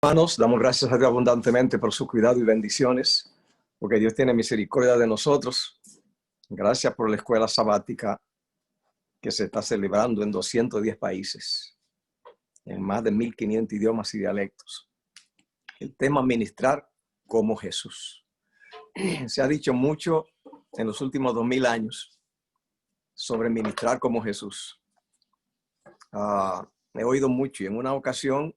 Hermanos, damos gracias a Dios abundantemente por su cuidado y bendiciones, porque Dios tiene misericordia de nosotros. Gracias por la escuela sabática que se está celebrando en 210 países, en más de 1500 idiomas y dialectos. El tema: ministrar como Jesús. Se ha dicho mucho en los últimos 2000 años sobre ministrar como Jesús. He oído mucho y en una ocasión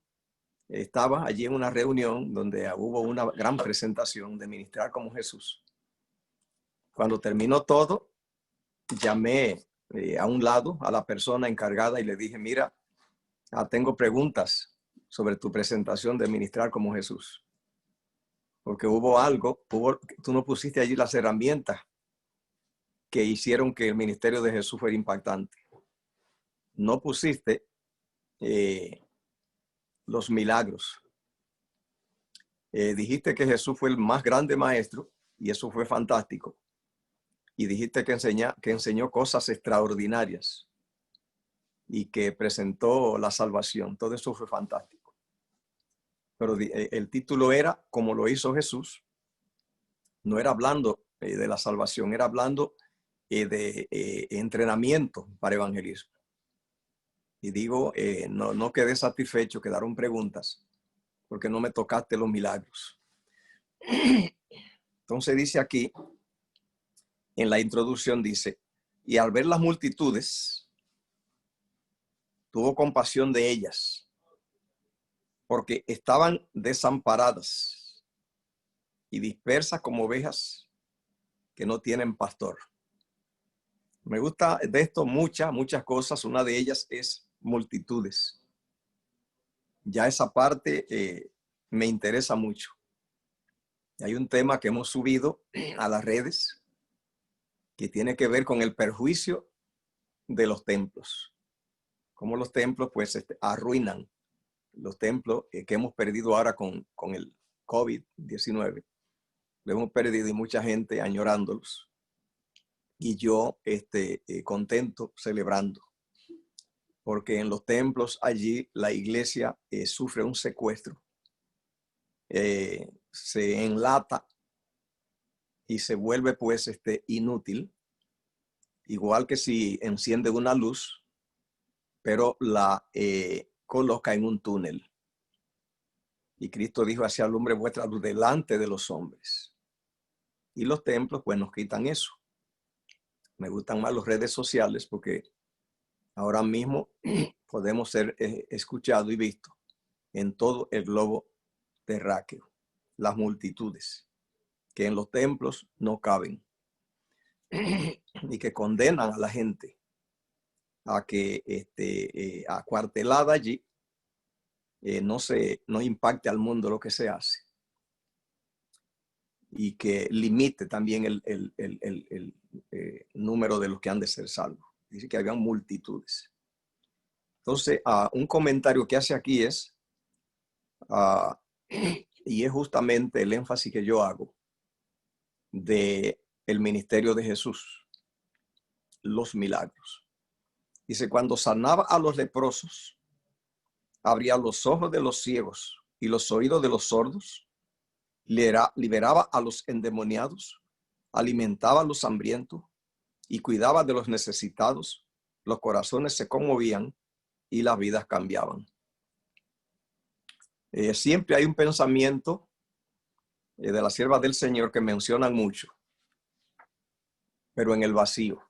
estaba allí en una reunión donde hubo una gran presentación de ministrar como Jesús. Cuando terminó todo, llamé a un lado a la persona encargada y le dije: mira, tengo preguntas sobre tu presentación de ministrar como Jesús. Porque tú no pusiste allí las herramientas que hicieron que el ministerio de Jesús fuera impactante. No pusiste los milagros. Dijiste que Jesús fue el más grande maestro y eso fue fantástico. Y dijiste que enseñó cosas extraordinarias y que presentó la salvación. Todo eso fue fantástico. Pero el título era como lo hizo Jesús. No era hablando de la salvación, era hablando de entrenamiento para evangelismo. Y digo, no quedé satisfecho, quedaron preguntas, porque no me tocaste los milagros. Entonces dice aquí, en la introducción dice: y al ver las multitudes, tuvo compasión de ellas, porque estaban desamparadas y dispersas como ovejas que no tienen pastor. Me gusta de esto muchas cosas. Una de ellas es multitudes. Ya esa parte me interesa mucho. Hay un tema que hemos subido a las redes que tiene que ver con el perjuicio de los templos. Cómo los templos pues arruinan. Los templos que hemos perdido ahora con el COVID-19. Lo hemos perdido y mucha gente añorándolos. Y yo contento celebrando. Porque en los templos allí la iglesia sufre un secuestro. Se enlata y se vuelve pues inútil. Igual que si enciende una luz, pero la coloca en un túnel. Y Cristo dijo: así alumbre vuestra luz delante de los hombres. Y los templos pues nos quitan eso. Me gustan más las redes sociales porque ahora mismo podemos ser escuchados y vistos en todo el globo terráqueo. Las multitudes que en los templos no caben y que condenan a la gente a que acuartelada allí no impacte al mundo lo que se hace y que limite también el número de los que han de ser salvos. Dice que habían multitudes. Entonces, un comentario que hace aquí es, y es justamente el énfasis que yo hago de el ministerio de Jesús, los milagros. Dice: cuando sanaba a los leprosos, abría los ojos de los ciegos y los oídos de los sordos, liberaba a los endemoniados, alimentaba a los hambrientos y cuidaba de los necesitados. Los corazones se conmovían y las vidas cambiaban. Siempre hay un pensamiento de las siervas del Señor que mencionan mucho, pero en el vacío.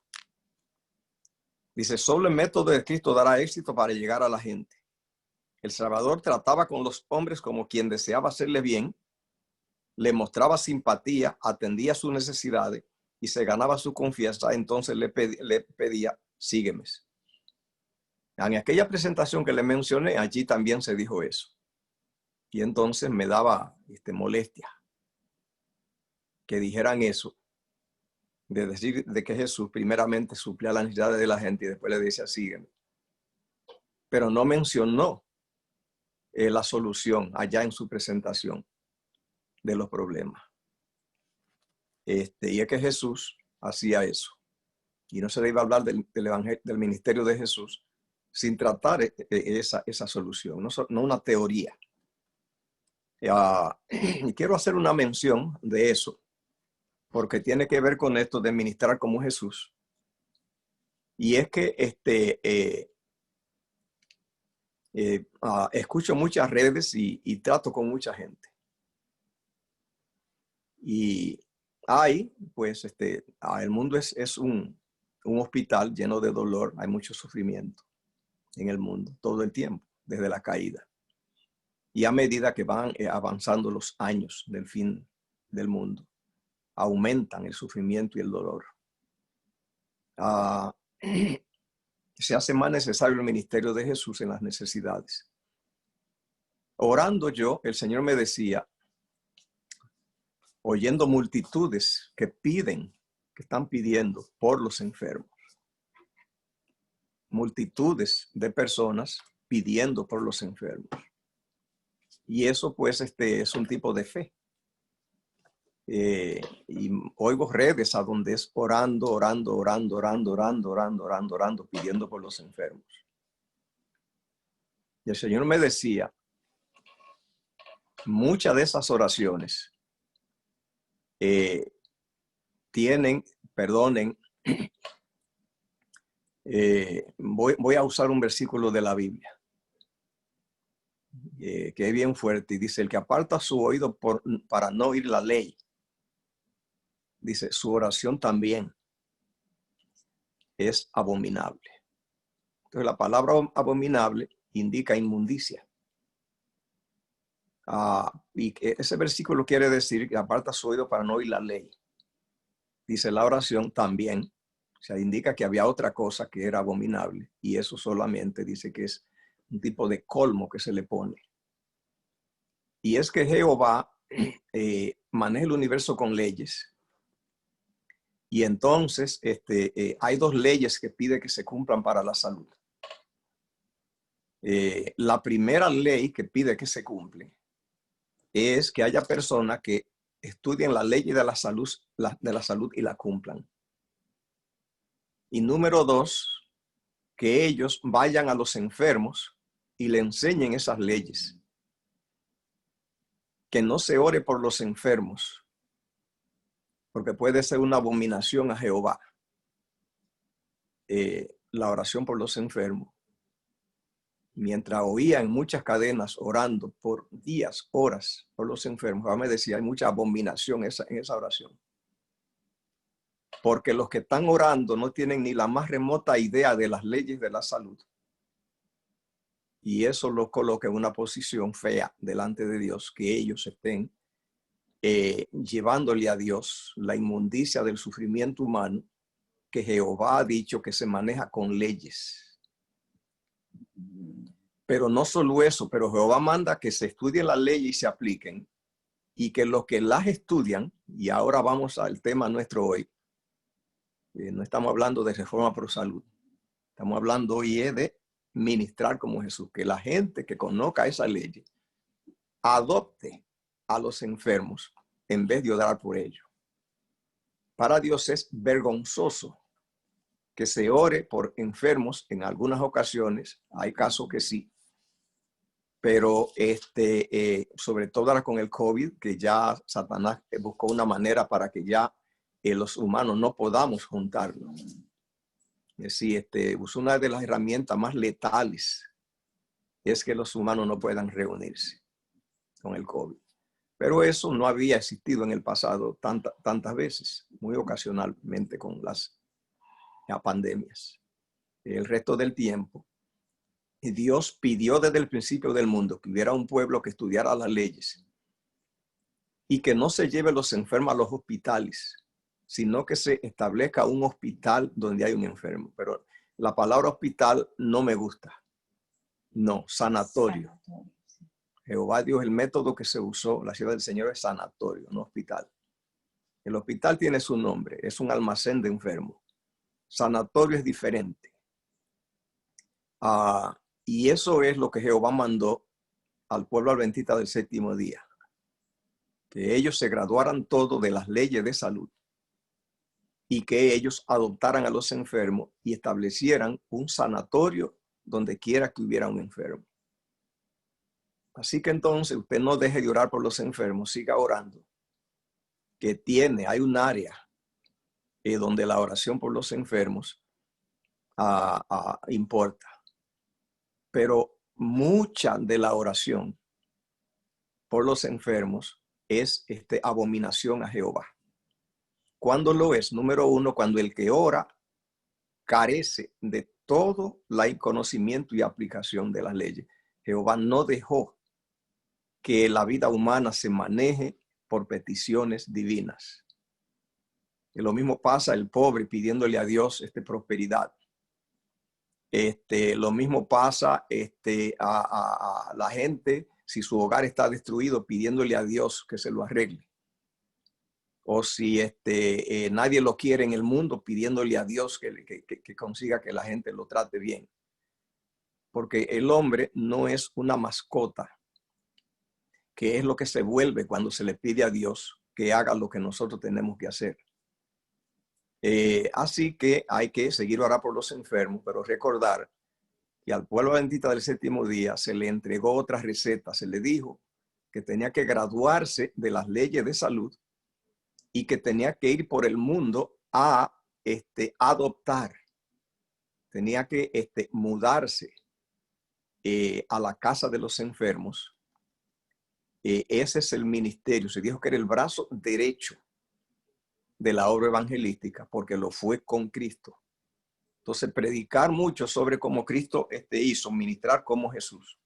Dice: solo el método de Cristo dará éxito para llegar a la gente. El Salvador trataba con los hombres como quien deseaba hacerle bien, le mostraba simpatía, atendía sus necesidades y se ganaba su confianza. Entonces le pedía: sígueme. En aquella presentación que le mencioné, allí también se dijo eso. Y entonces me daba molestia que dijeran eso, de decir de que Jesús primeramente suplía las necesidades de la gente y después le decía: sígueme. Pero no mencionó la solución allá en su presentación de los problemas. Y es que Jesús hacía eso. Y no se le iba a hablar del ministerio de Jesús sin tratar esa solución, no una teoría. Y quiero hacer una mención de eso, porque tiene que ver con esto de ministrar como Jesús. Y es que escucho muchas redes y trato con mucha gente. Y pues, el mundo es un hospital lleno de dolor. Hay mucho sufrimiento en el mundo todo el tiempo, desde la caída. Y a medida que van avanzando los años del fin del mundo, aumentan el sufrimiento y el dolor. Se hace más necesario el ministerio de Jesús en las necesidades. Orando yo, el Señor me decía, oyendo multitudes que están pidiendo por los enfermos. Multitudes de personas pidiendo por los enfermos. Y eso pues es un tipo de fe. Y oigo redes a donde es orando, pidiendo por los enfermos. Y el Señor me decía, muchas de esas oraciones voy a usar un versículo de la Biblia, que es bien fuerte, y dice, el que aparta su oído para no oír la ley, dice, su oración también es abominable. Entonces la palabra abominable indica inmundicia. Y ese versículo quiere decir que aparta su oído para no oír la ley. Dice la oración también, o sea, indica que había otra cosa que era abominable, y eso solamente dice que es un tipo de colmo que se le pone. Y es que Jehová maneja el universo con leyes. Y entonces hay dos leyes que pide que se cumplan para la salud. La primera ley que pide que se cumple es que haya personas que estudien la ley de la salud y la cumplan. Y número dos, que ellos vayan a los enfermos y le enseñen esas leyes. Que no se ore por los enfermos, porque puede ser una abominación a Jehová. La oración por los enfermos. Mientras oía en muchas cadenas orando por días, horas por los enfermos, Jehová me decía, hay mucha abominación en esa oración. Porque los que están orando no tienen ni la más remota idea de las leyes de la salud. Y eso los coloca en una posición fea delante de Dios, que ellos estén llevándole a Dios la inmundicia del sufrimiento humano, que Jehová ha dicho que se maneja con leyes. Pero no solo eso, pero Jehová manda que se estudien las leyes y se apliquen, y que los que las estudian, y ahora vamos al tema nuestro hoy, no estamos hablando de reforma pro salud, estamos hablando hoy de ministrar como Jesús, que la gente que conozca esa ley adopte a los enfermos en vez de orar por ellos. Para Dios es vergonzoso que se ore por enfermos. En algunas ocasiones hay casos que sí, pero sobre todo ahora con el COVID, que ya Satanás buscó una manera para que ya los humanos no podamos juntarnos. Es decir, una de las herramientas más letales es que los humanos no puedan reunirse con el COVID. Pero eso no había existido en el pasado tantas veces, muy ocasionalmente con las pandemias. El resto del tiempo, Dios pidió desde el principio del mundo que hubiera un pueblo que estudiara las leyes y que no se lleve los enfermos a los hospitales, sino que se establezca un hospital donde hay un enfermo. Pero la palabra hospital no me gusta. No, sanatorio. Jehová Dios, el método que se usó, la ciudad del Señor, es sanatorio, no hospital. El hospital tiene su nombre, es un almacén de enfermos. Sanatorio es diferente. Y eso es lo que Jehová mandó al pueblo adventista del séptimo día. Que ellos se graduaran todo de las leyes de salud y que ellos adoptaran a los enfermos y establecieran un sanatorio donde quiera que hubiera un enfermo. Así que entonces usted no deje de orar por los enfermos, siga orando. Hay un área donde la oración por los enfermos importa. Pero mucha de la oración por los enfermos es abominación a Jehová. ¿Cuándo lo es? Número uno, cuando el que ora carece de todo el conocimiento y aplicación de las leyes. Jehová no dejó que la vida humana se maneje por peticiones divinas. Y lo mismo pasa el pobre pidiéndole a Dios prosperidad. Lo mismo pasa a la gente si su hogar está destruido pidiéndole a Dios que se lo arregle. O si nadie lo quiere en el mundo pidiéndole a Dios que consiga que la gente lo trate bien. Porque el hombre no es una mascota, que es lo que se vuelve cuando se le pide a Dios que haga lo que nosotros tenemos que hacer. Así que hay que seguir orando por los enfermos, pero recordar que al pueblo adventista del séptimo día se le entregó otra receta. Se le dijo que tenía que graduarse de las leyes de salud y que tenía que ir por el mundo a adoptar. Tenía que mudarse a la casa de los enfermos. Ese es el ministerio. Se dijo que era el brazo derecho de la obra evangelística porque lo fue con Cristo. Entonces, predicar mucho sobre cómo Cristo hizo, ministrar como Jesús.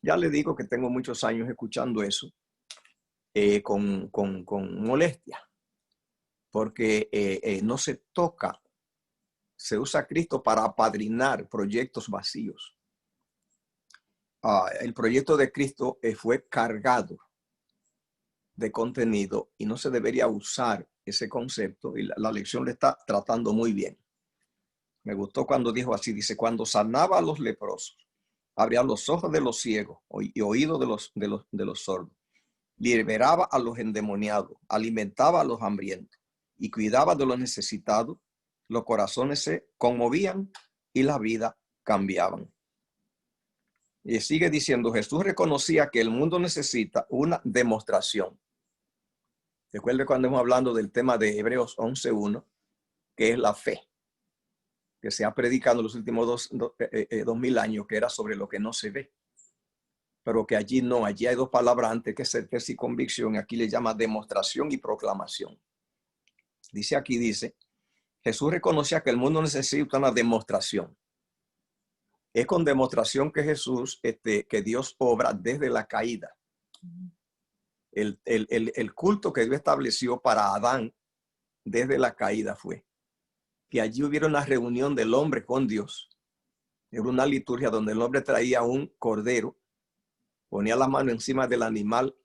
Ya le digo que tengo muchos años escuchando eso con molestia, porque no se toca, se usa a Cristo para apadrinar proyectos vacíos. El proyecto de Cristo fue cargado de contenido y no se debería usar ese concepto, y la lección le está tratando muy bien. Me gustó cuando dijo así, dice, cuando sanaba a los leprosos, abría los ojos de los ciegos y oídos de los sordos, liberaba a los endemoniados, alimentaba a los hambrientos y cuidaba de los necesitados, los corazones se conmovían y la vida cambiaban. Y sigue diciendo, Jesús reconocía que el mundo necesita una demostración. Recuerde cuando hemos hablando del tema de Hebreos 11:1, que es la fe, que se ha predicado en los últimos 2000 años, que era sobre lo que no se ve. Pero que allí no, allí hay dos palabras antes, que es certeza y convicción. Aquí le llama demostración y proclamación. Dice, Jesús reconocía que el mundo necesita una demostración. Es con demostración que Jesús, que Dios obra desde la caída. El culto que Dios estableció para Adán desde la caída fue que allí hubiera una reunión del hombre con Dios. Era una liturgia donde el hombre traía un cordero, ponía la mano encima del animal,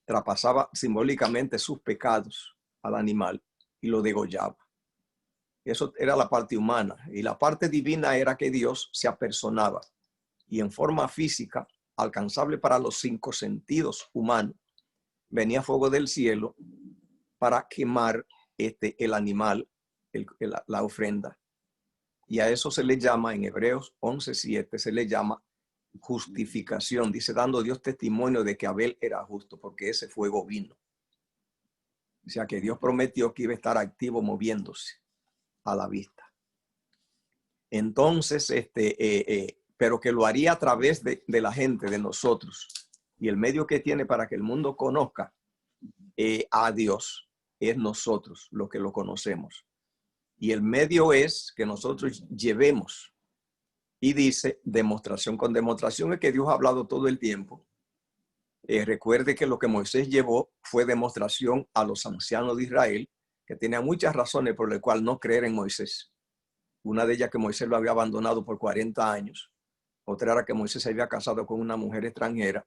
traspasaba simbólicamente sus pecados al animal y lo degollaba. Eso era la parte humana. Y la parte divina era que Dios se apersonaba y en forma física, alcanzable para los 5 sentidos humanos, venía fuego del cielo para quemar el animal, la ofrenda. Y a eso se le llama, en Hebreos 11:7, se le llama justificación. Dice, dando Dios testimonio de que Abel era justo, porque ese fuego vino. O sea, que Dios prometió que iba a estar activo moviéndose a la vista. Entonces, pero que lo haría a través de la gente, de nosotros. Y el medio que tiene para que el mundo conozca a Dios es nosotros, los que lo conocemos. Y el medio es que nosotros llevemos. Y dice demostración. Con demostración es que Dios ha hablado todo el tiempo. Recuerde que lo que Moisés llevó fue demostración a los ancianos de Israel, que tenían muchas razones por las cuales no creer en Moisés. Una de ellas que Moisés lo había abandonado por 40 años. Otra era que Moisés se había casado con una mujer extranjera.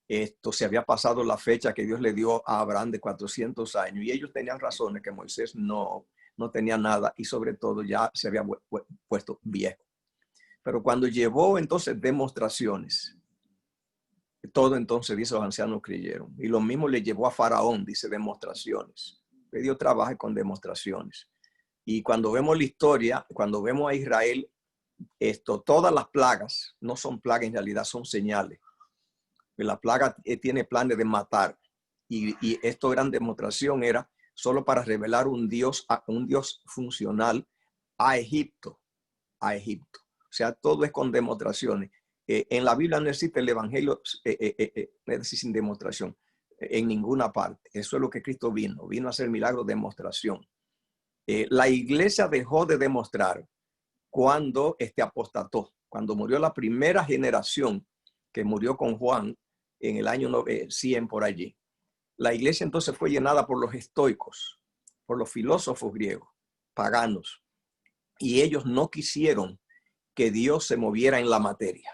Esto se había pasado la fecha que Dios le dio a Abraham de 400 años. Y ellos tenían razones que Moisés no tenía nada y sobre todo ya se había puesto viejo. Pero cuando llevó entonces demostraciones, todo entonces, dice, los ancianos creyeron. Y lo mismo le llevó a Faraón, dice, demostraciones. Que Dios trabaje con demostraciones. Y cuando vemos la historia, cuando vemos a Israel, todas las plagas no son plagas, en realidad son señales. La plaga tiene planes de matar. Y esto gran demostración era solo para revelar un Dios funcional a Egipto. A Egipto. O sea, todo es con demostraciones. En la Biblia no existe el evangelio sin demostración. En ninguna parte. Eso es lo que Cristo vino. Vino a hacer milagros de demostración. La iglesia dejó de demostrar cuando apostató. Cuando murió la primera generación que murió con Juan en el año 100 por allí. La iglesia entonces fue llenada por los estoicos, por los filósofos griegos, paganos. Y ellos no quisieron que Dios se moviera en la materia.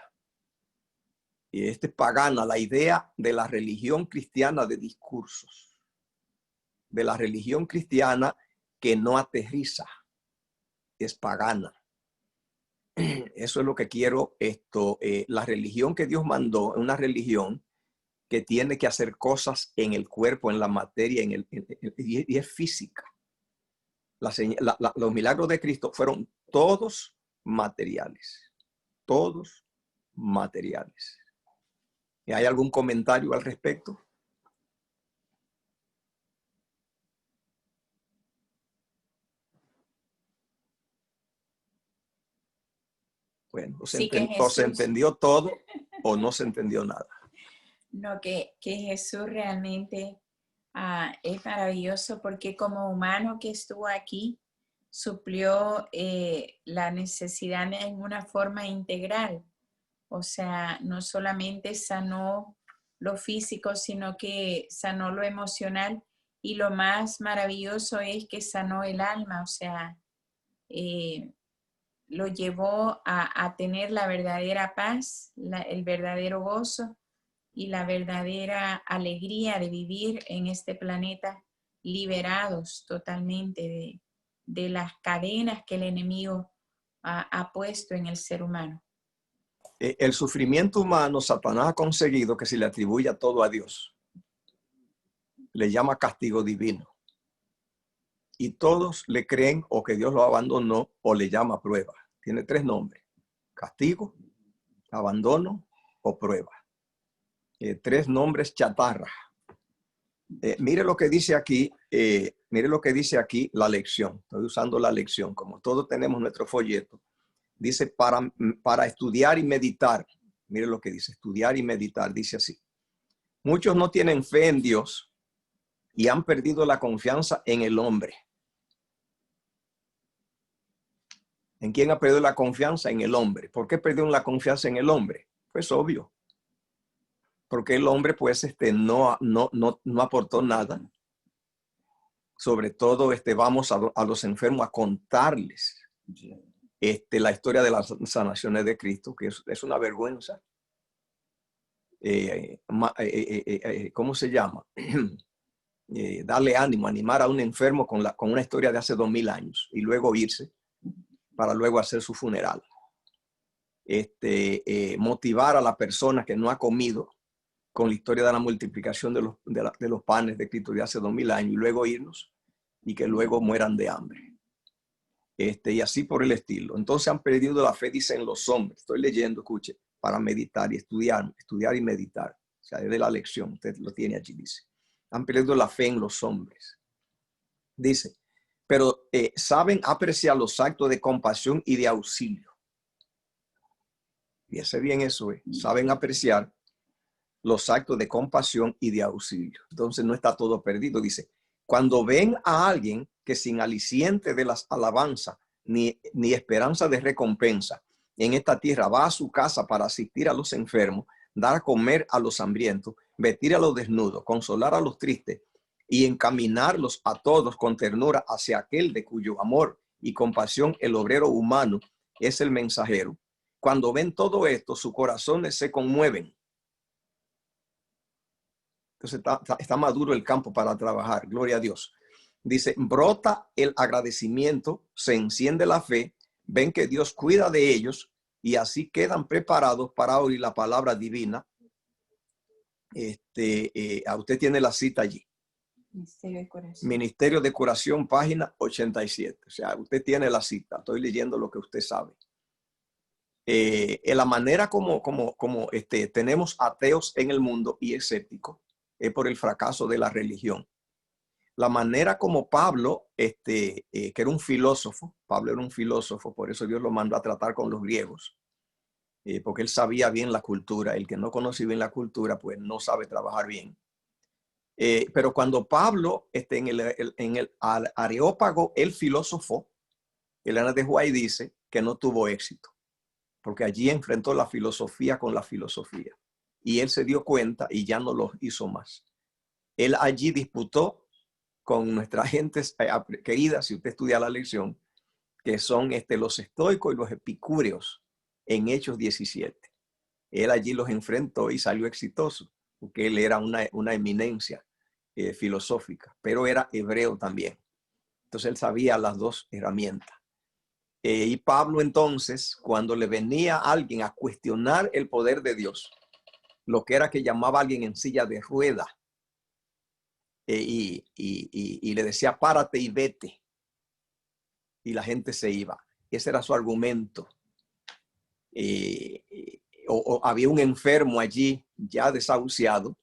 Y es pagana la idea de la religión cristiana de discursos. De la religión cristiana que no aterriza. Es pagana. Eso es lo que quiero. La religión que Dios mandó es una religión que tiene que hacer cosas en el cuerpo, en la materia, y es física. Los milagros de Cristo fueron todos materiales. Todos materiales. ¿Y hay algún comentario al respecto? Bueno, Sí, o se entendió todo o no se entendió nada. No, que Jesús realmente es maravilloso porque como humano que estuvo aquí, suplió la necesidad en una forma integral. O sea, no solamente sanó lo físico, sino que sanó lo emocional. Y lo más maravilloso es que sanó el alma, o sea, lo llevó a tener la verdadera paz, el verdadero gozo y la verdadera alegría de vivir en este planeta liberados totalmente de las cadenas que el enemigo ha puesto en el ser humano. El sufrimiento humano, Satanás ha conseguido que se le atribuya todo a Dios. Le llama castigo divino. Y todos le creen o que Dios lo abandonó o le llama prueba. Tiene 3 nombres: castigo, abandono o prueba. 3 nombres chatarra. Mire lo que dice aquí, mire lo que dice aquí la lección. Estoy usando la lección, como todos tenemos nuestro folleto. Dice para estudiar y meditar. Mire lo que dice, estudiar y meditar. Dice así: muchos no tienen fe en Dios y han perdido la confianza en el hombre. ¿En quién ha perdido la confianza? En el hombre. ¿Por qué perdieron la confianza en el hombre? Pues obvio. Porque el hombre pues no aportó nada. Sobre todo vamos a los enfermos a contarles la historia de las sanaciones de Cristo, que es una vergüenza. ¿Cómo se llama? Darle ánimo, animar a un enfermo con una historia de hace 2000 años y luego irse para luego hacer su funeral. Motivar a la persona que no ha comido con la historia de la multiplicación de los panes de Cristo de hace 2000 años y luego irnos y que luego mueran de hambre. Y así por el estilo. Entonces han perdido la fe, dicen los hombres. Estoy leyendo, escuche, para meditar y estudiar y meditar. O sea, es de la lección, usted lo tiene allí, dice. Han perdido la fe en los hombres. Dice, pero saben apreciar los actos de compasión y de auxilio. Fíjese bien eso, saben apreciar los actos de compasión y de auxilio. Entonces no está todo perdido. Dice, cuando ven a alguien que sin aliciente de las alabanzas ni esperanza de recompensa en esta tierra va a su casa para asistir a los enfermos, dar a comer a los hambrientos, vestir a los desnudos, consolar a los tristes y encaminarlos a todos con ternura hacia aquel de cuyo amor y compasión el obrero humano es el mensajero. Cuando ven todo esto, sus corazones se conmueven. Entonces está maduro el campo para trabajar. Gloria a Dios. Dice, brota el agradecimiento, se enciende la fe, ven que Dios cuida de ellos y así quedan preparados para oír la palabra divina. Usted tiene la cita allí. Ministerio de Curación, página 87. O sea, usted tiene la cita. Estoy leyendo lo que usted sabe. En la manera como tenemos ateos en el mundo y escépticos es por el fracaso de la religión. La manera como Pablo, que era un filósofo, Pablo era un filósofo, por eso Dios lo mandó a tratar con los griegos, porque él sabía bien la cultura. El que no conoce bien la cultura, pues no sabe trabajar bien. Pero cuando Pablo, en el Areópago, el filósofo, Elena de White dice que no tuvo éxito, porque allí enfrentó la filosofía con la filosofía. Y él se dio cuenta y ya no lo hizo más. Él allí disputó con nuestra gente querida, si usted estudia la lección, que son los estoicos y los epicúreos en Hechos 17. Él allí los enfrentó y salió exitoso, porque él era una eminencia filosófica, pero era hebreo también. Entonces él sabía las dos herramientas. Y Pablo entonces, cuando le venía alguien a cuestionar el poder de Dios, lo que era que llamaba a alguien en silla de rueda, y le decía, párate y vete. Y la gente se iba. Ese era su argumento. O había un enfermo allí ya desahuciado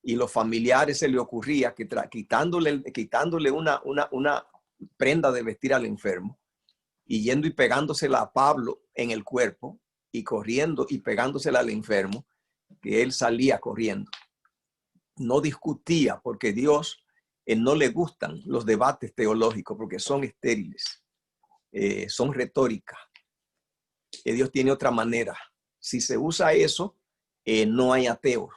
y los familiares se le ocurría que quitándole una prenda de vestir al enfermo y yendo y pegándosela a Pablo en el cuerpo y corriendo y pegándosela al enfermo, que él salía corriendo. No discutía, porque Dios no le gustan los debates teológicos porque son estériles, son retórica. Dios tiene otra manera. Si se usa eso, no hay ateo.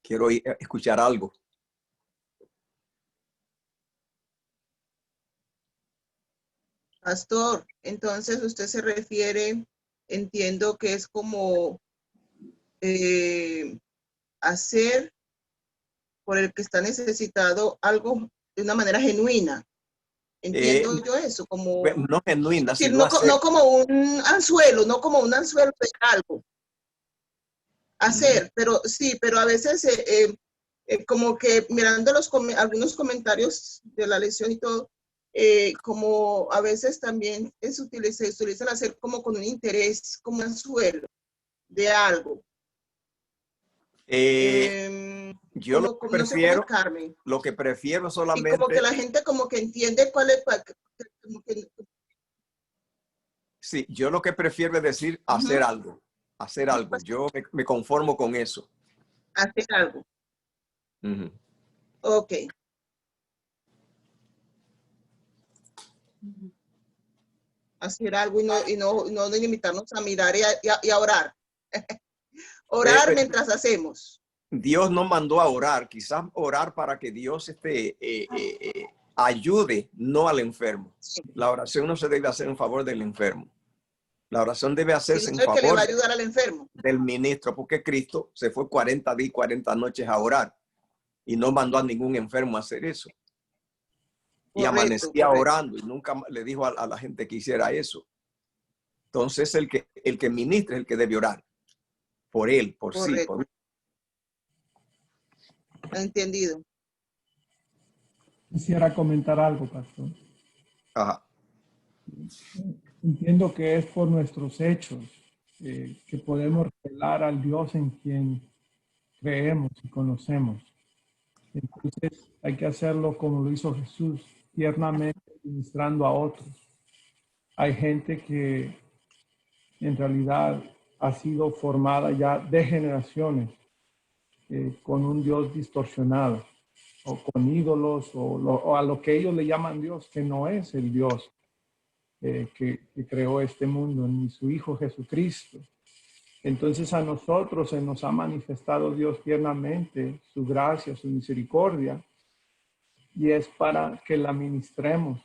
Quiero escuchar algo. Pastor, entonces usted se refiere, entiendo que es como hacer por el que está necesitado algo de una manera genuina. Entiendo yo eso, como no genuina, decir, sino no como un anzuelo, no como un anzuelo de algo. Hacer, pero sí, pero a veces como que mirando algunos comentarios de la lección y todo, como a veces también se utiliza el hacer como con un interés, como un anzuelo de algo. Yo como, no sé cómo explicarme. lo que prefiero solamente... Y como que la gente como que entiende cuál es... Sí, yo lo que prefiero es decir hacer algo, hacer algo. Yo me conformo con eso. Hacer algo. Ok. Hacer algo y no limitarnos a mirar y a orar. Orar mientras hacemos. Dios nos mandó a orar, quizás orar para que Dios ayude, no al enfermo. Sí. La oración no se debe hacer en favor del enfermo. La oración debe hacerse en favor que le va a ayudar al enfermo. Del ministro, porque Cristo se fue 40 días y 40 noches a orar y no mandó a ningún enfermo a hacer eso. Y amanecía orando y nunca le dijo a la gente que hiciera eso. Entonces el que ministra es el que debe orar por él, por sí. Por... Entendido. Quisiera comentar algo, pastor. Ajá. Entiendo que es por nuestros hechos que podemos revelar al Dios en quien creemos y conocemos. Entonces hay que hacerlo como lo hizo Jesús, tiernamente ministrando a otros. Hay gente que en realidad ha sido formada ya de generaciones con un Dios distorsionado, o con ídolos, o a lo que ellos le llaman Dios, que no es el Dios que creó este mundo, ni su Hijo Jesucristo. Entonces a nosotros se nos ha manifestado Dios tiernamente, su gracia, su misericordia, y es para que la ministremos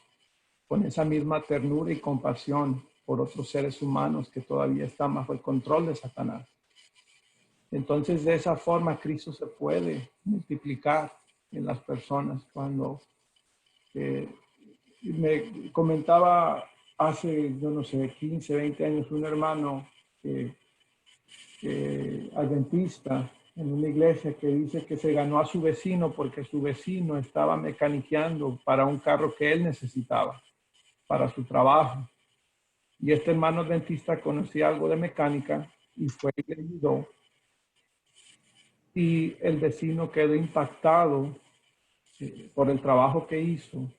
con esa misma ternura y compasión por otros seres humanos que todavía están bajo el control de Satanás. Entonces de esa forma Cristo se puede multiplicar en las personas. Cuando me comentaba hace, yo no sé, 15, 20 años un hermano adventista en una iglesia que dice que se ganó a su vecino porque su vecino estaba mecaniqueando para un carro que él necesitaba para su trabajo. Y este hermano dentista conocía algo de mecánica y fue y le ayudó. Y el vecino quedó impactado por el trabajo que hizo.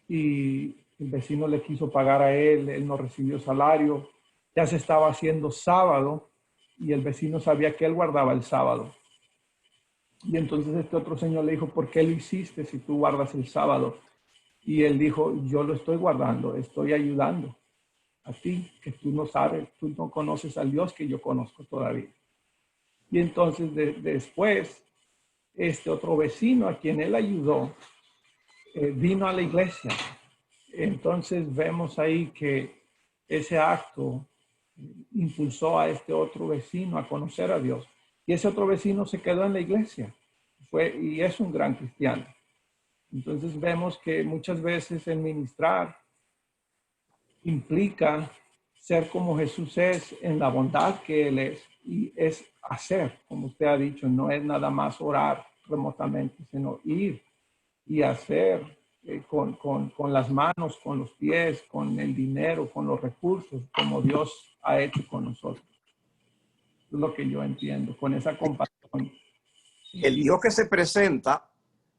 Y el vecino le quiso pagar a él no recibió salario. Ya se estaba haciendo sábado y el vecino sabía que él guardaba el sábado. Y entonces este otro señor le dijo, ¿por qué lo hiciste si tú guardas el sábado? Y él dijo, yo lo estoy guardando, estoy ayudando a ti, que tú no sabes, tú no conoces al Dios que yo conozco todavía. Y entonces después, este otro vecino a quien él ayudó, vino a la iglesia. Entonces vemos ahí que ese acto impulsó a este otro vecino a conocer a Dios. Y ese otro vecino se quedó en la iglesia y es un gran cristiano. Entonces vemos que muchas veces el ministrar implica ser como Jesús es en la bondad que Él es. Y es hacer, como usted ha dicho, no es nada más orar remotamente, sino ir y hacer con las manos, con los pies, con el dinero, con los recursos, como Dios ha hecho con nosotros. Es lo que yo entiendo, con esa compasión. El Dios que se presenta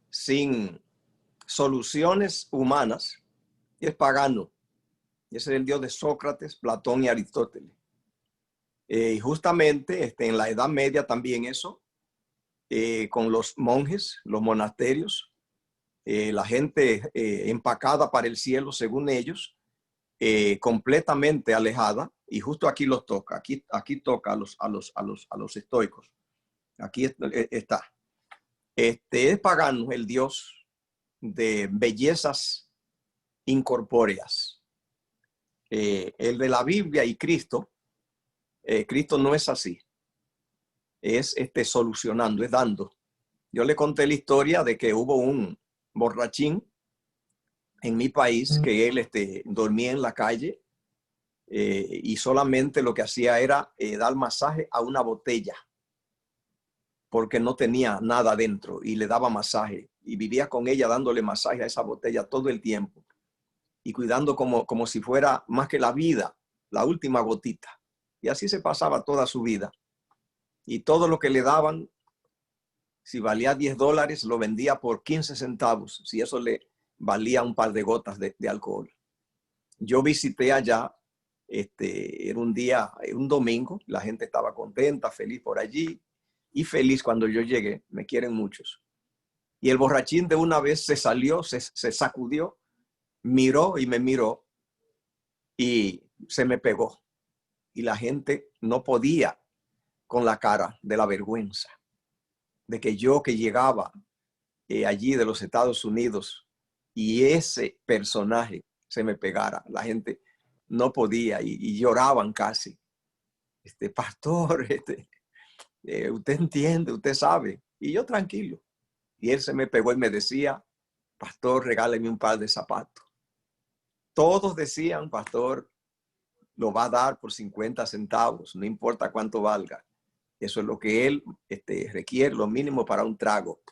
sin soluciones humanas es pagano. Ese es el Dios de Sócrates, Platón y Aristóteles. Y justamente en la Edad Media también eso, con los monjes, los monasterios, la gente empacada para el cielo, según ellos, completamente alejada, y justo aquí los toca, aquí toca a los estoicos. Aquí está. Es pagano el Dios de bellezas incorpóreas. El de la Biblia y Cristo, Cristo no es así. Es solucionando, es dando. Yo le conté la historia de que hubo un borrachín en mi país que él dormía en la calle y solamente lo que hacía era dar masaje a una botella porque no tenía nada dentro y le daba masaje y vivía con ella dándole masaje a esa botella todo el tiempo y cuidando como si fuera más que la vida, la última gotita. Y así se pasaba toda su vida. Y todo lo que le daban, si valía $10, lo vendía por 15 centavos, si eso le valía un par de gotas de alcohol. Yo visité allá, era un día, un domingo, la gente estaba contenta, feliz por allí, y feliz cuando yo llegué, me quieren muchos. Y el borrachín de una vez se salió, se sacudió, miró y me miró, y se me pegó. Y la gente no podía con la cara de la vergüenza de que yo que llegaba allí de los Estados Unidos y ese personaje se me pegara. La gente no podía y lloraban casi. Pastor, usted entiende, usted sabe. Y yo tranquilo. Y él se me pegó y me decía, pastor, regáleme un par de zapatos. Todos decían, pastor, lo va a dar por 50 centavos, no importa cuánto valga. Eso es lo que él requiere, lo mínimo para un trago.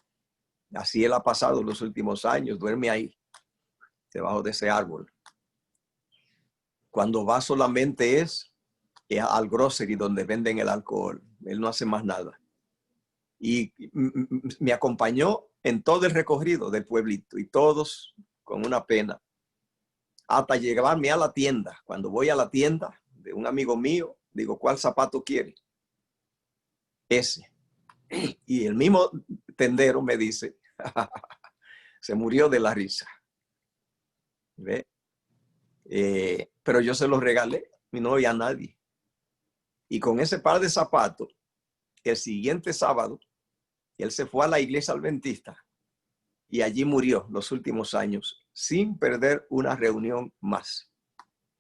Así él ha pasado los últimos años, duerme ahí, debajo de ese árbol. Cuando va solamente es al grocery donde venden el alcohol. Él no hace más nada. Y me acompañó en todo el recorrido del pueblito y todos con una pena. Hasta llevarme a la tienda. Cuando voy a la tienda de un amigo mío, digo, ¿cuál zapato quiere? Ese. Y el mismo tendero me dice, se murió de la risa. ¿Ve? Pero yo se los regalé y no había nadie. Y con ese par de zapatos, el siguiente sábado, él se fue a la iglesia adventista y allí murió los últimos años sin perder una reunión más.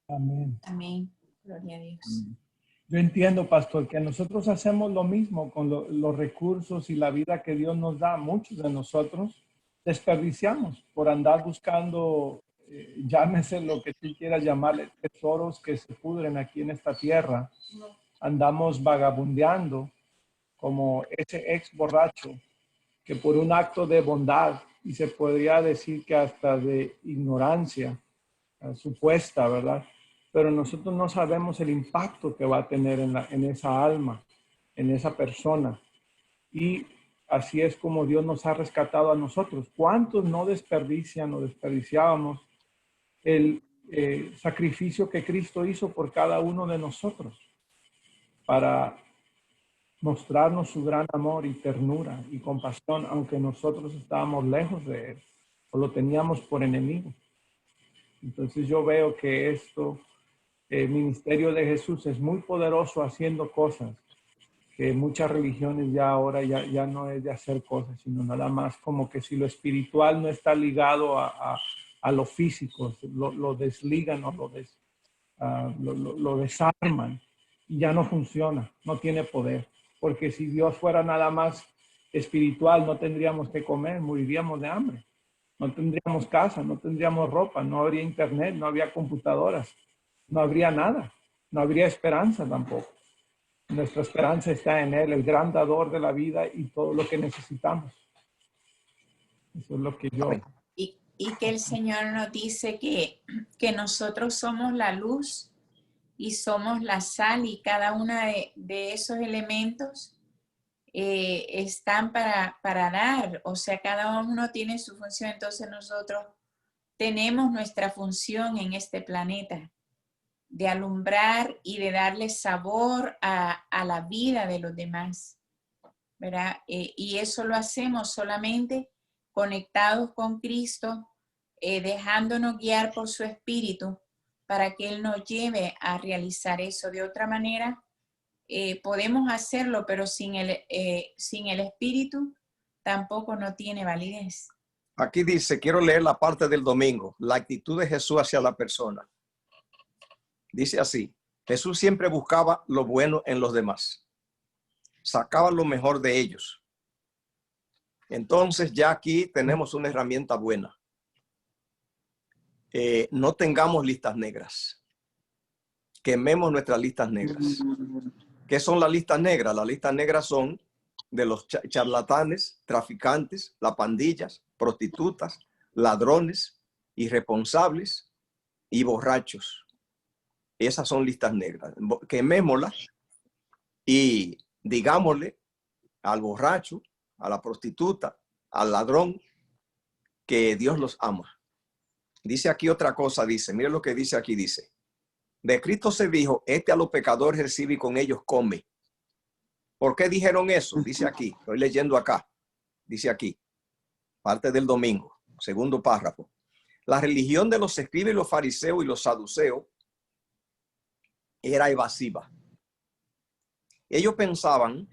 Amén. Amén. Gloria a Dios. Yo entiendo, pastor, que nosotros hacemos lo mismo con los recursos y la vida que Dios nos da. Muchos de nosotros desperdiciamos por andar buscando, llámese lo que tú quieras llamarle, tesoros que se pudren aquí en esta tierra. Andamos vagabundeando como ese ex borracho que por un acto de bondad, y se podría decir que hasta de ignorancia supuesta, ¿verdad? Pero nosotros no sabemos el impacto que va a tener en esa alma, en esa persona. Y así es como Dios nos ha rescatado a nosotros. ¿Cuántos no desperdician o desperdiciábamos el sacrificio que Cristo hizo por cada uno de nosotros para mostrarnos su gran amor y ternura y compasión, aunque nosotros estábamos lejos de Él o lo teníamos por enemigo? Entonces yo veo que el ministerio de Jesús es muy poderoso haciendo cosas que muchas religiones ya ahora ya no es de hacer cosas, sino nada más como que si lo espiritual no está ligado a lo físico, lo desligan o lo desarman y ya no funciona, no tiene poder. Porque si Dios fuera nada más espiritual, no tendríamos que comer, moriríamos de hambre. No tendríamos casa, no tendríamos ropa, no habría internet, no habría computadoras, no habría nada, no habría esperanza tampoco. Nuestra esperanza está en Él, el gran dador de la vida y todo lo que necesitamos. Eso es lo que yo... Amén. Y que el Señor nos dice que nosotros somos la luz y somos la sal, y cada uno de esos elementos están para dar, o sea, cada uno tiene su función. Entonces nosotros tenemos nuestra función en este planeta, de alumbrar y de darle sabor a la vida de los demás, ¿verdad? Y eso lo hacemos solamente conectados con Cristo, dejándonos guiar por su Espíritu para que Él nos lleve a realizar eso. De otra manera, podemos hacerlo, pero sin el Espíritu tampoco no tiene validez. Aquí dice, quiero leer la parte del domingo, la actitud de Jesús hacia la persona. Dice así: Jesús siempre buscaba lo bueno en los demás, sacaba lo mejor de ellos. Entonces ya aquí tenemos una herramienta buena. No tengamos listas negras. Quememos nuestras listas negras. ¿Qué son las listas negras? Las listas negras son de los charlatanes, traficantes, las pandillas, prostitutas, ladrones, irresponsables y borrachos. Esas son listas negras. Quemémoslas y digámosle al borracho, a la prostituta, al ladrón, que Dios los ama. Dice aquí otra cosa, dice, mire lo que dice aquí, dice: de Cristo se dijo, a los pecadores recibe y con ellos come. ¿Por qué dijeron eso? Dice aquí, estoy leyendo acá, dice aquí, parte del domingo, segundo párrafo. La religión de los escribas y los fariseos y los saduceos era evasiva. Ellos pensaban,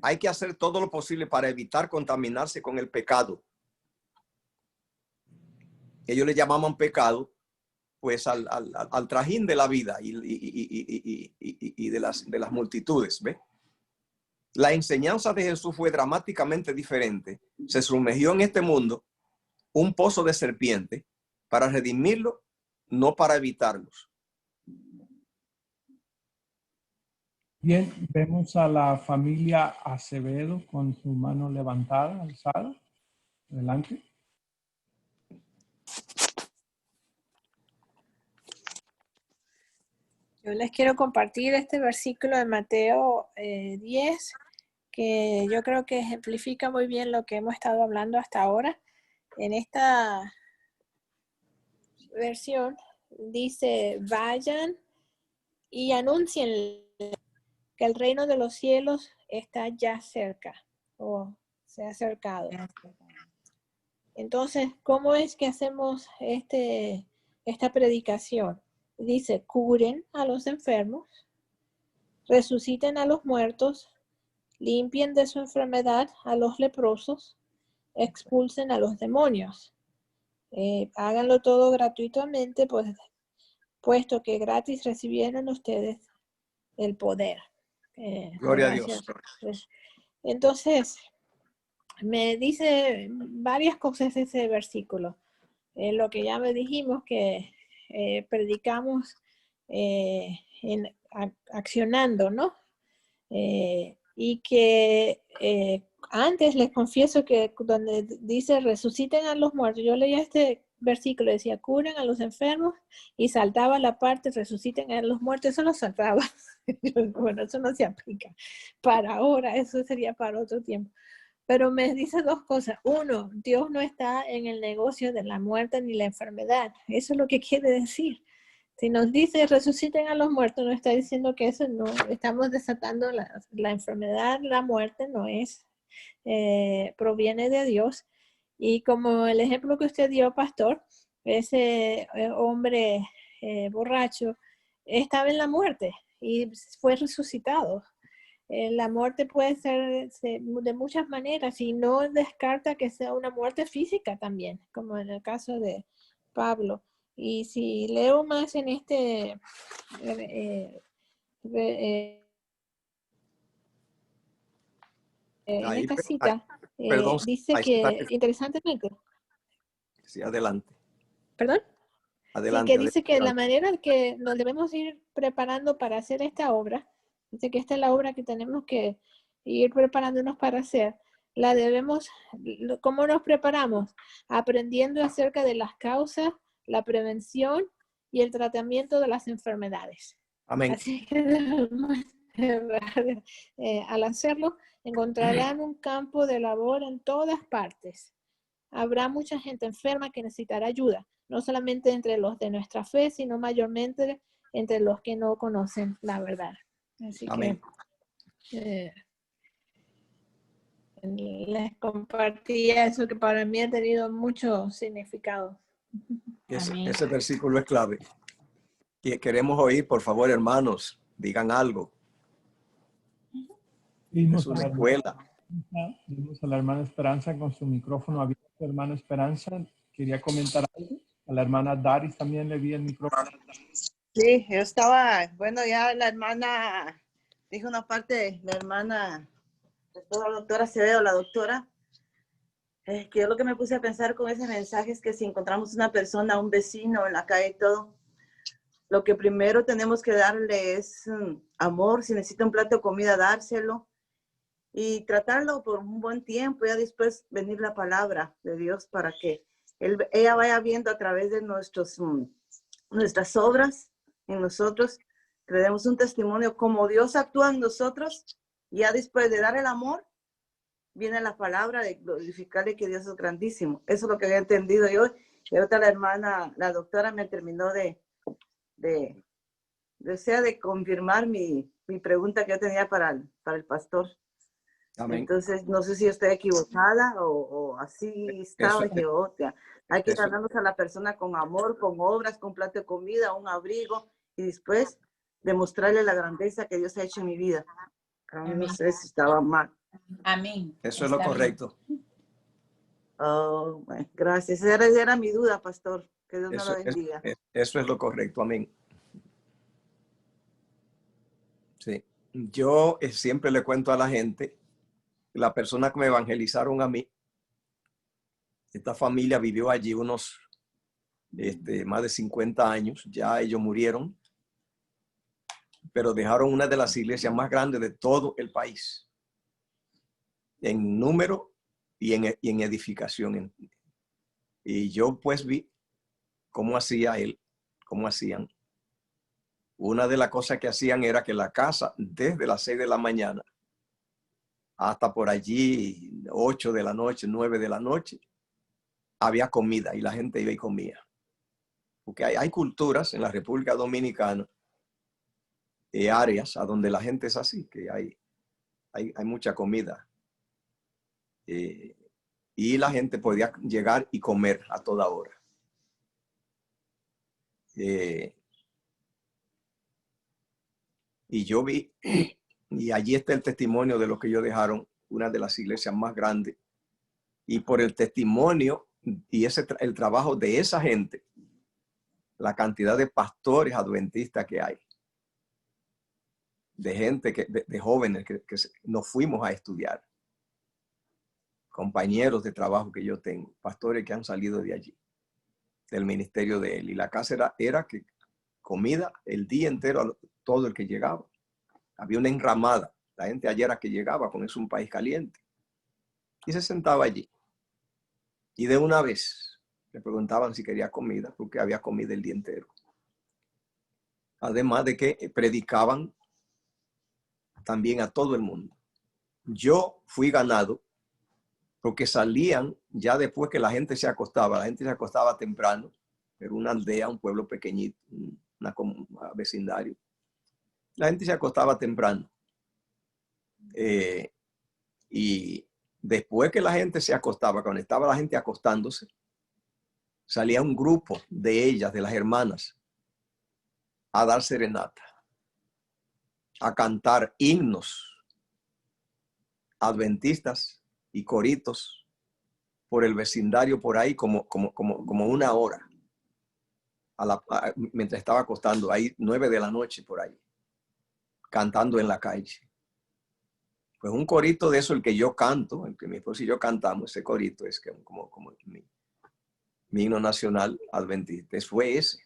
hay que hacer todo lo posible para evitar contaminarse con el pecado. Ellos le llamaban pecado pues al trajín de la vida y de las multitudes, ¿ve? La enseñanza de Jesús fue dramáticamente diferente. Se sumergió en este mundo un pozo de serpiente para redimirlo, no para evitarlos. Bien, vemos a la familia Acevedo con su mano levantada, alzada. Adelante. Yo les quiero compartir este versículo de Mateo 10, que yo creo que ejemplifica muy bien lo que hemos estado hablando hasta ahora. En esta versión dice, vayan y anuncien que el reino de los cielos está ya cerca o se ha acercado. Entonces, ¿cómo es que hacemos esta predicación? Dice, curen a los enfermos, resuciten a los muertos, limpien de su enfermedad a los leprosos, expulsen a los demonios. Háganlo todo gratuitamente, puesto que gratis recibieron ustedes el poder. Gloria a Dios. Entonces, me dice varias cosas ese versículo. Lo que ya me dijimos, que predicamos accionando, ¿no? y que antes les confieso que donde dice resuciten a los muertos, yo leía este versículo, decía curen a los enfermos y saltaba la parte resuciten a los muertos, eso lo saltaba. Bueno, eso no se aplica para ahora, eso sería para otro tiempo. Pero me dice dos cosas. Uno, Dios no está en el negocio de la muerte ni la enfermedad. Eso es lo que quiere decir. Si nos dice resuciten a los muertos, no está diciendo que eso no, estamos desatando la enfermedad, la muerte no es, proviene de Dios. Y como el ejemplo que usted dio, pastor, ese hombre borracho estaba en la muerte y fue resucitado. La muerte puede ser de muchas maneras y no descarta que sea una muerte física también, como en el caso de Pablo. Y si leo más en este en Ahí, esta cita, perdón, dice ahí está. que interesantemente, Sí, adelante, perdón, sí, adelante, que dice que la adelante. manera en que nos debemos ir preparando para hacer esta obra, dice que esta es la obra que tenemos que ir preparándonos para hacer, la debemos, ¿cómo nos preparamos? Aprendiendo acerca de las causas, la prevención y el tratamiento de las enfermedades. Amén. Así que al hacerlo, encontrarán un campo de labor en todas partes. Habrá mucha gente enferma que necesitará ayuda, no solamente entre los de nuestra fe, sino mayormente entre los que no conocen la verdad. Así Amén. que les compartía eso que para mí ha tenido mucho significado. Amén. Ese versículo es clave. Y queremos oír, por favor, hermanos, digan algo. Es una escuela. Vimos a la hermana Esperanza con su micrófono abierto. Hermana Esperanza, quería comentar algo. A la hermana Daris también le vi el micrófono. Sí, yo estaba, bueno, ya la hermana dijo una parte, la hermana, la doctora Acevedo, la doctora, que yo lo que me puse a pensar con ese mensaje es que si encontramos una persona, un vecino en la calle y todo, lo que primero tenemos que darle es amor, si necesita un plato de comida, dárselo y tratarlo por un buen tiempo, ya después venir la palabra de Dios para que ella vaya viendo a través de nuestras obras en nosotros, que le demos un testimonio como Dios actúa en nosotros, y ya después de dar el amor, viene la palabra de glorificarle que Dios es grandísimo. Eso es lo que había entendido yo, y ahorita la hermana, la doctora me terminó de confirmar mi pregunta que yo tenía para el pastor. Amén. Entonces, no sé si estoy equivocada o así estaba. Dije, hay que ganarnos a la persona con amor, con obras, con plato de comida, un abrigo, y después demostrarle la grandeza que Dios ha hecho en mi vida. No sé si estaba mal. Amén. Eso es lo correcto. Oh, bueno, gracias. Esa era mi duda, pastor. Que Dios me lo bendiga. Eso es lo correcto. Amén. Sí. Yo siempre le cuento a la gente, la persona que me evangelizaron a mí, esta familia vivió allí unos más de 50 años, ya ellos murieron, pero dejaron una de las iglesias más grandes de todo el país, en número y en edificación. Y yo pues vi cómo hacía él, cómo hacían. Una de las cosas que hacían era que la casa, desde las 6 de la mañana hasta por allí 8 de la noche, 9 de la noche, había comida y la gente iba y comía. Porque hay culturas en la República Dominicana, áreas a donde la gente es así, que hay mucha comida. Y la gente podía llegar y comer a toda hora. Y yo vi, y allí está el testimonio de lo que ellos dejaron, una de las iglesias más grandes. Y por el testimonio y el trabajo de esa gente, la cantidad de pastores adventistas que hay, de gente, de jóvenes que nos fuimos a estudiar, compañeros de trabajo que yo tengo, pastores que han salido de allí, del ministerio de él. Y la casa era que comida el día entero a todo el que llegaba. Había una enramada La gente ayer era que llegaba, con eso un país caliente. Y se sentaba allí. Y de una vez le preguntaban si quería comida, porque había comida el día entero. Además de que predicaban también a todo el mundo. Yo fui ganado porque salían ya después que la gente se acostaba temprano, era una aldea, un pueblo pequeñito, un vecindario. La gente se acostaba temprano. Y después que la gente se acostaba, cuando estaba la gente acostándose, salía un grupo de ellas, de las hermanas, a dar serenata, a cantar himnos adventistas y coritos por el vecindario por ahí como una hora, mientras estaba acostando ahí, 9 de la noche por ahí, cantando en la calle. Pues un corito de eso, el que yo canto, el que mi esposo y yo cantamos, ese corito es como mi himno nacional adventista, fue ese.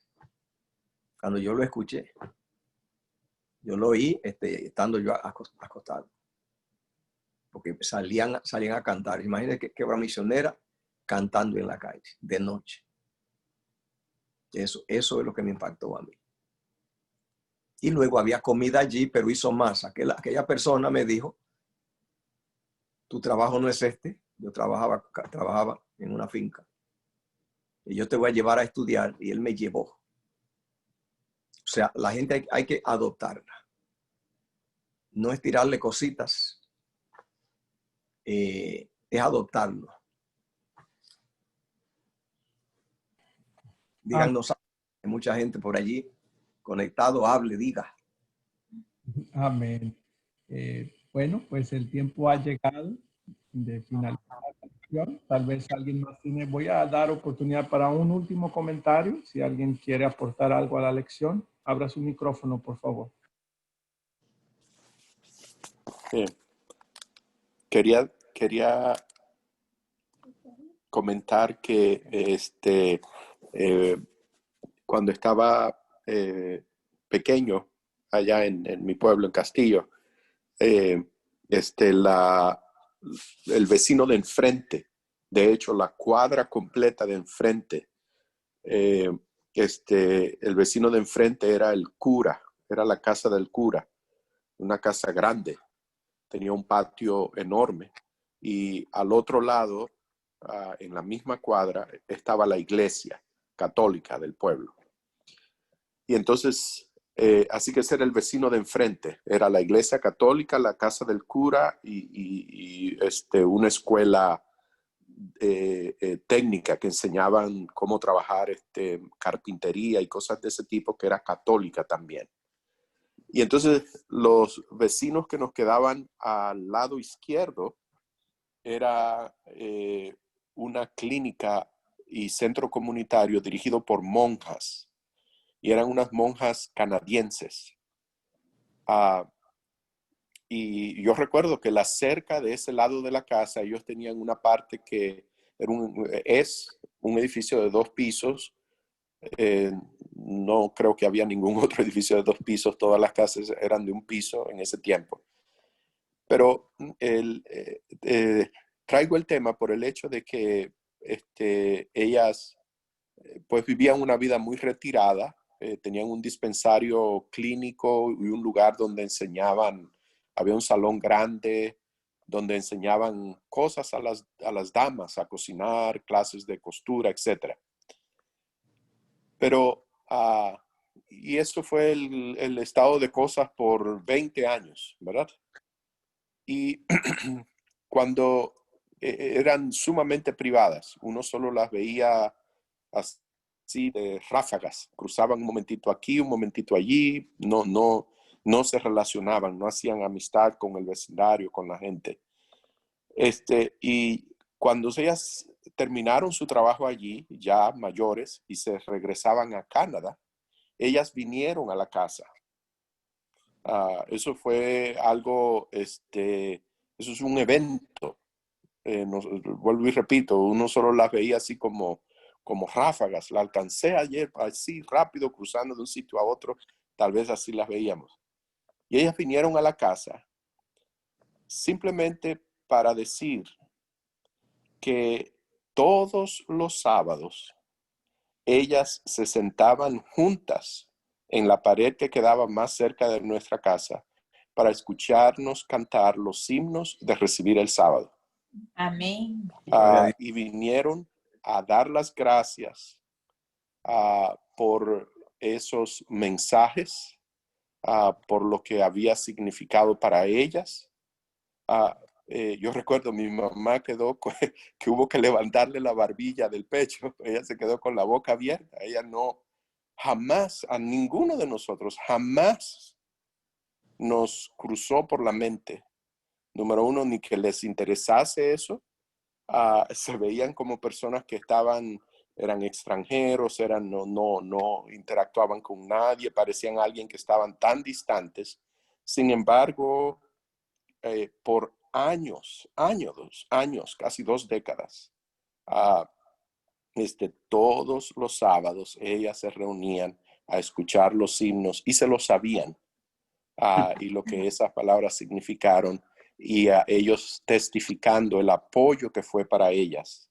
Cuando yo lo escuché, yo lo oí estando yo acostado. Porque salían a cantar. Imagínense que obra misionera cantando en la calle de noche. Eso es lo que me impactó a mí. Y luego había comida allí, pero hizo más. Aquella persona me dijo, tu trabajo no es este. Yo trabajaba en una finca. Y yo te voy a llevar a estudiar. Y él me llevó. O sea, la gente hay que adoptarla. No es tirarle cositas. Es adoptarlo. Díganos, hay mucha gente por allí conectado, hable, diga. Amén. Bueno, pues el tiempo ha llegado de finalizar la lección. Tal vez alguien más tiene. Voy a dar oportunidad para un último comentario. Si alguien quiere aportar algo a la lección, abra su micrófono, por favor. Quería comentar que cuando estaba pequeño allá en mi pueblo, en Castillo, el vecino de enfrente, de hecho la cuadra completa de enfrente, el vecino de enfrente era el cura, era la casa del cura, una casa grande, tenía un patio enorme y al otro lado, en la misma cuadra, estaba la iglesia católica del pueblo. Y entonces, así que ese era el vecino de enfrente. Era la iglesia católica, la casa del cura y una escuela técnica que enseñaban cómo trabajar carpintería y cosas de ese tipo, que era católica también. Y entonces los vecinos que nos quedaban al lado izquierdo era una clínica y centro comunitario dirigido por monjas. Y eran unas monjas canadienses. Y yo recuerdo que la cerca de ese lado de la casa, ellos tenían una parte que es un edificio de 2 pisos. No creo que había ningún otro edificio de 2 pisos. Todas las casas eran de 1 piso en ese tiempo. Pero traigo el tema por el hecho de que ellas pues vivían una vida muy retirada. Tenían un dispensario clínico y un lugar donde enseñaban, había un salón grande donde enseñaban cosas a las damas, a cocinar, clases de costura, etc. Pero, y eso fue el estado de cosas por 20 años, ¿verdad? Y cuando eran sumamente privadas, uno solo las veía así de ráfagas, cruzaban un momentito aquí, un momentito allí, no se relacionaban, no hacían amistad con el vecindario, con la gente. Y cuando ellas terminaron su trabajo allí, ya mayores, y se regresaban a Canadá, ellas vinieron a la casa. Eso fue algo, eso es un evento. Vuelvo y repito, uno solo las veía así como ráfagas. La alcancé ayer así rápido cruzando de un sitio a otro, tal vez así las veíamos. Y ellas vinieron a la casa simplemente para decir que todos los sábados ellas se sentaban juntas en la pared que quedaba más cerca de nuestra casa para escucharnos cantar los himnos de recibir el sábado. Amén. Gloria a Dios. Y vinieron a dar las gracias por esos mensajes, por lo que había significado para ellas. Yo recuerdo mi mamá quedó que hubo que levantarle la barbilla del pecho. Ella se quedó con la boca abierta. Ella no, jamás, a ninguno de nosotros, jamás nos cruzó por la mente, número uno, ni que les interesase eso. Se veían como personas que eran extranjeros, no interactuaban con nadie, parecían alguien que estaban tan distantes. Sin embargo, por años, casi 2 décadas, todos los sábados ellas se reunían a escuchar los himnos y se los sabían, y lo que esas palabras significaron, y ellos testificando el apoyo que fue para ellas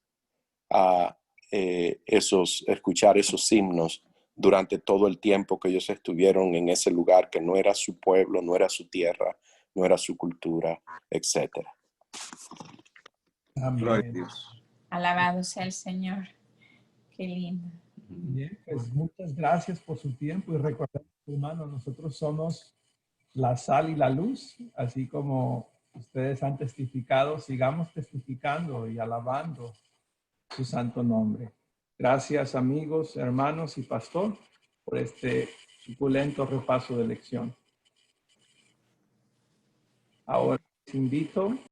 escuchar esos himnos durante todo el tiempo que ellos estuvieron en ese lugar que no era su pueblo, no era su tierra, no era su cultura, etc. Gloria a Amén. Dios. Alabado sea el Señor. Qué lindo. Bien, pues muchas gracias por su tiempo y recordar, hermano, nosotros somos la sal y la luz, así como ustedes han testificado, sigamos testificando y alabando su santo nombre. Gracias, amigos, hermanos y pastor, por este suculento repaso de lección. Ahora les invito